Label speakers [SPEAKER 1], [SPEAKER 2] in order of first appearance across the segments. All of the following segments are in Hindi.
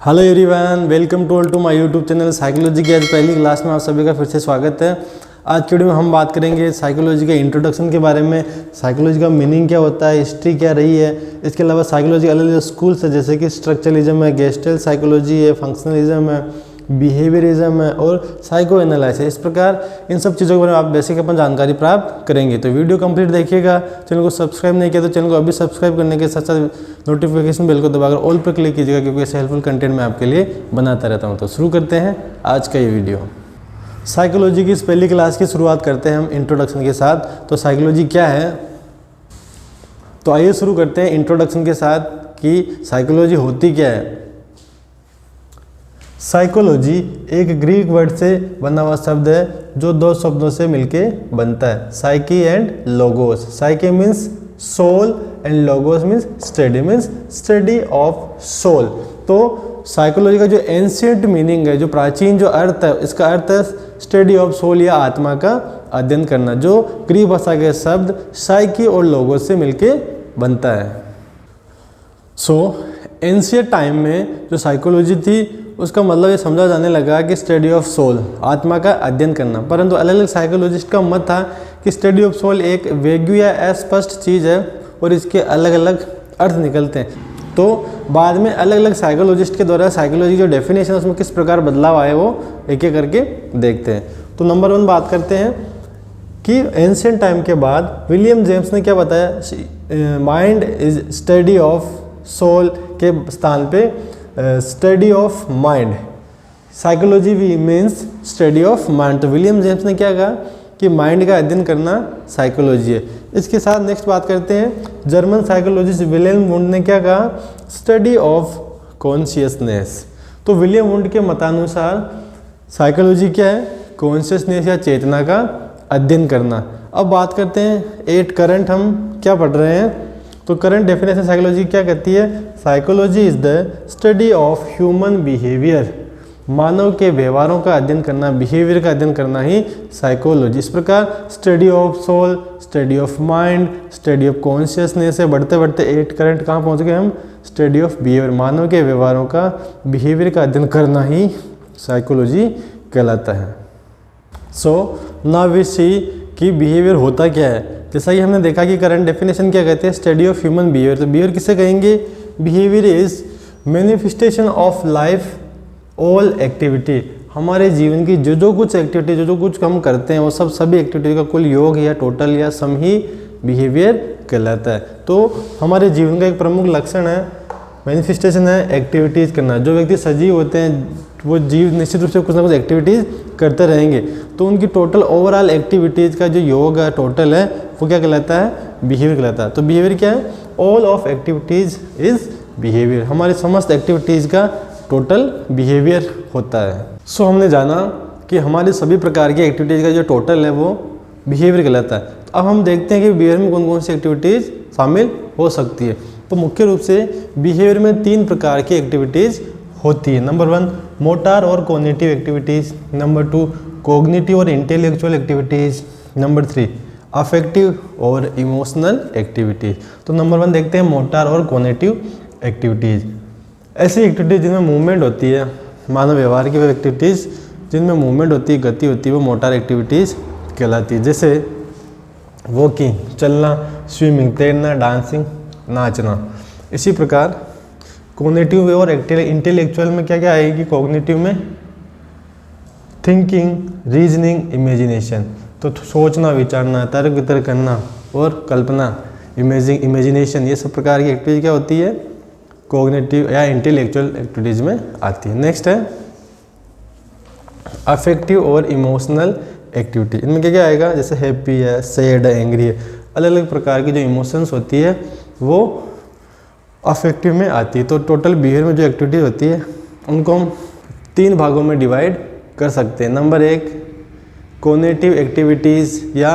[SPEAKER 1] Hello everyone, welcome to my YouTube channel psychology की आज पहली क्लास में आप सभी का फिर से स्वागत है। आज की वीडियो में हम बात करेंगे साइकोलॉजी के इंट्रोडक्शन के बारे में। साइकोलॉजी का मीनिंग क्या होता है, हिस्ट्री क्या रही है। इसके अलावा साइकोलॉजी अलग अलग स्कूल्स है, जैसे कि स्ट्रक्चरलिज्म है, गेस्टल साइकोलॉजी है, फंक्शनलिज्म है, बिहेवियरिज्म है और साइको एनालिसिस। इस प्रकार इन सब चीज़ों के बारे में आप बेसिक अपन जानकारी प्राप्त करेंगे। तो वीडियो कंप्लीट देखिएगा। चैनल को सब्सक्राइब नहीं किया तो चैनल को अभी सब्सक्राइब करने के साथ साथ नोटिफिकेशन बेल को दबाकर ऑल पर क्लिक कीजिएगा, क्योंकि ऐसे हेल्पफुल कंटेंट मैं आपके लिए बनाता रहता हूँ। तो शुरू करते हैं आज का ये वीडियो। साइकोलॉजी की इस पहली क्लास की शुरुआत करते हैं हम इंट्रोडक्शन के साथ। तो साइकोलॉजी क्या है, तो आइए शुरू करते हैं इंट्रोडक्शन के साथ कि साइकोलॉजी होती क्या है। साइकोलॉजी एक ग्रीक वर्ड से बना हुआ शब्द है जो दो शब्दों से मिलके बनता है, psyche and logos. Psyche means soul and logos means study, means study of soul. तो साइकोलॉजी का जो एंशिएंट मीनिंग है, जो प्राचीन जो अर्थ है, इसका अर्थ है स्टडी ऑफ सोल या आत्मा का अध्ययन करना, जो ग्रीक भाषा के शब्द साइकी और लोगोस से मिलके बनता है। एंशिएंट टाइम में जो साइकोलॉजी थी उसका मतलब ये समझा जाने लगा कि स्टडी ऑफ सोल, आत्मा का अध्ययन करना। परंतु अलग अलग साइकोलॉजिस्ट का मत था कि स्टडी ऑफ सोल एक वेग्यू या अस्पष्ट चीज़ है और इसके अलग अलग अर्थ निकलते हैं। तो बाद में अलग अलग साइकोलॉजिस्ट के द्वारा साइकोलॉजी जो डेफिनेशन है उसमें किस प्रकार बदलाव आए वो एक एक करके देखते हैं। तो नंबर 1 बात करते हैं कि एंशिएंट टाइम के बाद विलियम जेम्स ने क्या बताया, mind is study of soul के स्थान पे स्टडी ऑफ माइंड, साइकोलॉजी भी मीन्स स्टडी ऑफ माइंड। तो विलियम जेम्स ने क्या कहा कि माइंड का अध्ययन करना साइकोलॉजी है। इसके साथ नेक्स्ट बात करते हैं, जर्मन साइकोलॉजिस्ट विलियम वुंड ने क्या कहा, स्टडी ऑफ कॉन्शियसनेस। तो विलियम वुंड के मतानुसार साइकोलॉजी क्या है, कॉन्शियसनेस या चेतना का अध्ययन करना। अब बात करते हैं एट करंट हम क्या पढ़ रहे हैं। तो करंट डेफिनेशन साइकोलॉजी क्या कहती है, psychology is the study of human behaviour, मानव के व्यवहारों का अध्ययन करना, बिहेवियर का अध्ययन करना ही साइकोलॉजी। इस प्रकार study of soul, study of mind, study of consciousness से बढ़ते बढ़ते एट करंट कहाँ पहुँच गए हम, स्टडी ऑफ बिहेवियर, मानव के व्यवहारों का, बिहेवियर का अध्ययन करना ही साइकोलॉजी कहलाता है। नाउ वी सी कि बिहेवियर होता क्या है। जैसा कि हमने देखा कि करंट डेफिनेशन क्या कहते हैं, स्टडी ऑफ ह्यूमन बिहेवियर। तो बिहेवियर किसे कहेंगे, behaviour is manifestation of life all activity, हमारे जीवन की जो कुछ एक्टिविटी, जो कुछ हम करते हैं वो सभी एक्टिविटी का कुल योग या टोटल या सम ही बिहेवियर कहलाता है। तो हमारे जीवन का एक प्रमुख लक्षण है, मैनिफेस्टेशन है एक्टिविटीज़ करना। जो व्यक्ति सजीव होते हैं वो जीव निश्चित रूप से कुछ ना कुछ एक्टिविटीज़ करते रहेंगे, तो उनकी टोटल ओवरऑल एक्टिविटीज़ का जो योग है टोटल है वो क्या कहलाता है, बिहेवियर कहलाता है। तो बिहेवियर क्या है, all of activities is behaviour, हमारी समस्त एक्टिविटीज़ का टोटल बिहेवियर होता है। हमने जाना कि हमारी सभी प्रकार की एक्टिविटीज़ का जो टोटल है वो बिहेवियर कहलाता है। तो अब हम देखते हैं कि बिहेवियर में कौन कौन सी एक्टिविटीज़ शामिल हो सकती है। तो मुख्य रूप से बिहेवियर में 3 प्रकार की एक्टिविटीज़ होती है। नंबर 1 मोटर और कॉग्निटिव एक्टिविटीज़, नंबर 2 कॉग्निटिव और इंटेलेक्चुअल एक्टिविटीज़, नंबर 3 अफेक्टिव और इमोशनल एक्टिविटीज़। तो नंबर 1 देखते हैं मोटर और कॉग्निटिव एक्टिविटीज़। ऐसी एक्टिविटीज़ जिनमें मूवमेंट होती है, मानव व्यवहार की वो एक्टिविटीज़ जिनमें मूवमेंट होती है, गति होती है, वो मोटर एक्टिविटीज़ कहलाती है। जैसे वॉकिंग, चलना, स्विमिंग, तैरना, डांसिंग, नाचना। इसी प्रकार कॉग्निटिव और इंटेलेक्चुअल में क्या क्या आएगी, कॉग्निटिव में थिंकिंग, रीजनिंग, इमेजिनेशन। तो सोचना, विचारना, तर्क वितर्क करना और कल्पना, इमेजिनेशन, ये सब प्रकार की एक्टिविटी क्या होती है, कॉग्निटिव या इंटेलेक्चुअल एक्टिविटीज़ में आती है। नेक्स्ट है अफेक्टिव और इमोशनल एक्टिविटी। इनमें क्या क्या आएगा, जैसे हैप्पी है, सैड है, एंग्री है, अलग अलग प्रकार की जो इमोशंस होती है वो अफेक्टिव में आती है। तो टोटल बिहेवियर में जो एक्टिविटी होती है उनको हम 3 भागों में डिवाइड कर सकते हैं। नंबर 1 कॉग्निटिव एक्टिविटीज़ या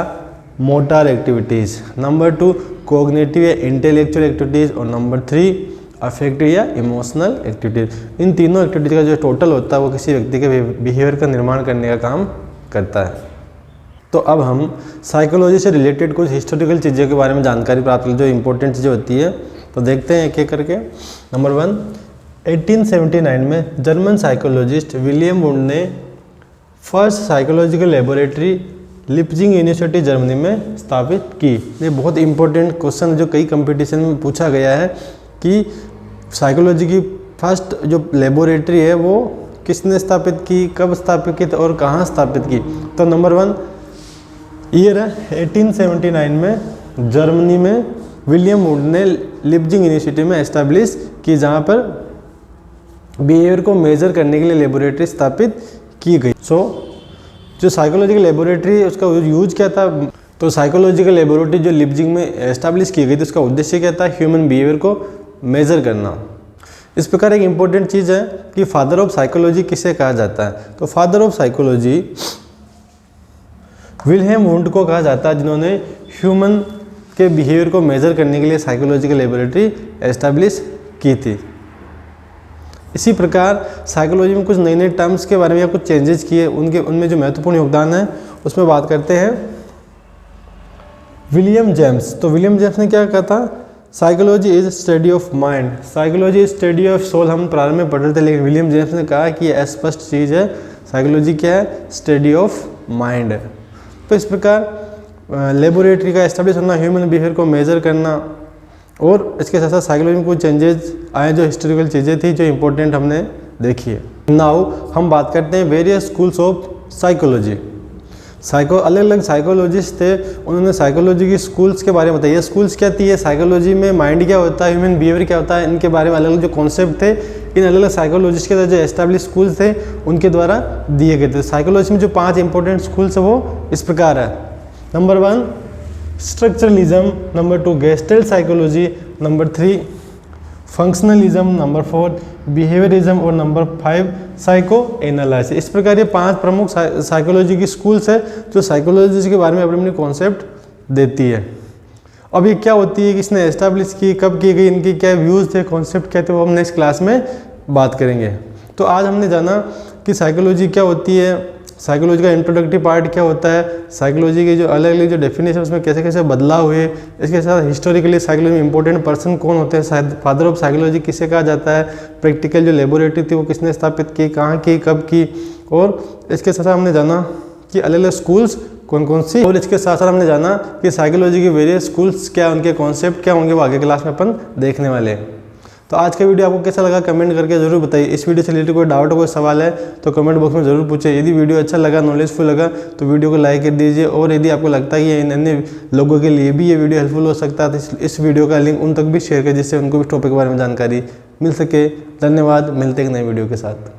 [SPEAKER 1] मोटर एक्टिविटीज़, नंबर 2 कॉग्निटिव या इंटेलेक्चुअल एक्टिविटीज़ और नंबर 3 अफेक्टिव या इमोशनल एक्टिविटीज़। इन तीनों एक्टिविटीज़ का जो टोटल होता है वो किसी व्यक्ति के बिहेवियर का निर्माण करने का काम करता है। तो अब हम साइकोलॉजी से रिलेटेड कुछ हिस्टोरिकल चीज़ों के बारे में जानकारी प्राप्त कर, जो इंपॉर्टेंट चीज़ें होती है तो देखते हैं एक एक करके। नंबर 1 1879 में जर्मन साइकोलॉजिस्ट विलियम वुंड ने first psychological laboratory Leipzig university Germany में स्थापित की। ये बहुत इंपॉर्टेंट क्वेश्चन जो कई कंपटीशन में पूछा गया है कि साइकोलॉजी की फर्स्ट जो लेबोरेटरी है वो किसने स्थापित की, कब स्थापित की और कहाँ स्थापित की। तो नंबर 1 ईयर है 1879 में जर्मनी में विलियम वुंड ने लिप्जिंग यूनिवर्सिटी में एस्टैब्लिश की, जहाँ पर बिहेवियर को मेजर करने के लिए लेबोरेटरी स्थापित की गई। जो साइकोलॉजिकल लेबोरेटरी है उसका यूज क्या था, तो साइकोलॉजिकल लेबोरेटरी जो लिप्जिंग में एस्टैब्लिश की गई थी उसका उद्देश्य क्या था, ह्यूमन बिहेवियर को मेजर करना। इस प्रकार एक इम्पोर्टेंट चीज़ है कि फादर ऑफ साइकोलॉजी किसे कहा जाता है, तो father of psychology William wound को कहा जाता है, जिन्होंने ह्यूमन के बिहेवियर को मेजर करने के लिए साइकोलॉजिकल लेबोरेटरी एस्टैब्लिश की थी। इसी प्रकार साइकोलॉजी में कुछ नए नए टर्म्स के बारे में या कुछ चेंजेस किए, उनमें जो महत्वपूर्ण योगदान है उसमें बात करते हैं विलियम जेम्स। तो विलियम जेम्स ने क्या कहा था, psychology is study of mind, psychology is study of soul. हम प्रारंभ में पढ़ रहे थे, लेकिन विलियम जेम्स ने कहा कि यह स्पष्ट चीज़ है, साइकोलॉजी क्या है, स्टडी ऑफ माइंड है। तो इस प्रकार लेबोरेटरी का एस्टेब्लिश होना, ह्यूमन बिहेवियर को मेजर करना, और इसके साथ साथ साइकोलॉजी में कुछ चेंजेस आए जो हिस्टोरिकल चीज़ें थी जो इंपॉर्टेंट हमने देखी है। नाउ हम बात करते हैं वेरियस स्कूल्स ऑफ साइकोलॉजी। अलग अलग साइकोलॉजिस्ट थे, उन्होंने साइकोलॉजी की स्कूल्स के बारे में बताया। स्कूल्स क्या थी, साइकोलॉजी में माइंड क्या होता है, ह्यूमन बिहेवियर क्या होता है, इनके बारे में अलग अलग जो कॉन्सेप्ट थे इन अलग अलग साइकोलॉजिस्ट के जो एस्टैब्लिश स्कूल्स थे उनके द्वारा दिए गए थे। साइकोलॉजी में जो 5 इंपॉर्टेंट स्कूल्स है वो इस प्रकार है। Number 1 structuralism, number 2 gestalt psychology, number 3 functionalism, number 4 behaviourism और नंबर 5 साइको एनालिसिस। इस प्रकार ये 5 प्रमुख साइकोलॉजी की स्कूल्स है जो साइकोलॉजी के बारे में अपने अपने कॉन्सेप्ट देती है। अब ये क्या होती है, किसने एस्टैब्लिश की, कब की गई, इनके क्या व्यूज़ थे, कॉन्सेप्ट क्या थे, वो हम नेक्स्ट क्लास में बात करेंगे। तो आज हमने जाना कि साइकोलॉजी क्या होती है, साइकोलॉजी का इंट्रोडक्टिव पार्ट क्या होता है, साइकोलॉजी के जो अलग अलग जो डेफिनेशन उसमें कैसे कैसे बदलाव हुए, इसके साथ हिस्टोरिकली साइकोलॉजी में इंपॉर्टेंट पर्सन कौन होते हैं, फादर ऑफ साइकोलॉजी किसे कहा जाता है, प्रैक्टिकल जो लेबोरेटरी थी वो किसने स्थापित की, कहाँ की, कब की, और इसके साथ हमने जाना कि अलग अलग स्कूल्स कौन कौन सी, और इसके साथ साथ हमने जाना कि साइकोलॉजी के वेरियस स्कूल्स क्या, उनके कॉन्सेप्ट क्या होंगे, वो आगे क्लास में अपन देखने वाले हैं। तो आज का वीडियो आपको कैसा लगा कमेंट करके जरूर बताइए। इस वीडियो से रिलेटेड कोई डाउट कोई सवाल है तो कमेंट बॉक्स में जरूर पूछे। यदि वीडियो अच्छा लगा, नॉलेजफुल लगा तो वीडियो को लाइक कर दीजिए, और यदि आपको लगता है कि अन्य लोगों के लिए भी ये वीडियो हेल्पफुल हो सकता है तो इस वीडियो का लिंक उन तक भी शेयर करें, जिससे उनको भी टॉपिक के बारे में जानकारी मिल सके। धन्यवाद, मिलते हैं एक नए वीडियो के साथ।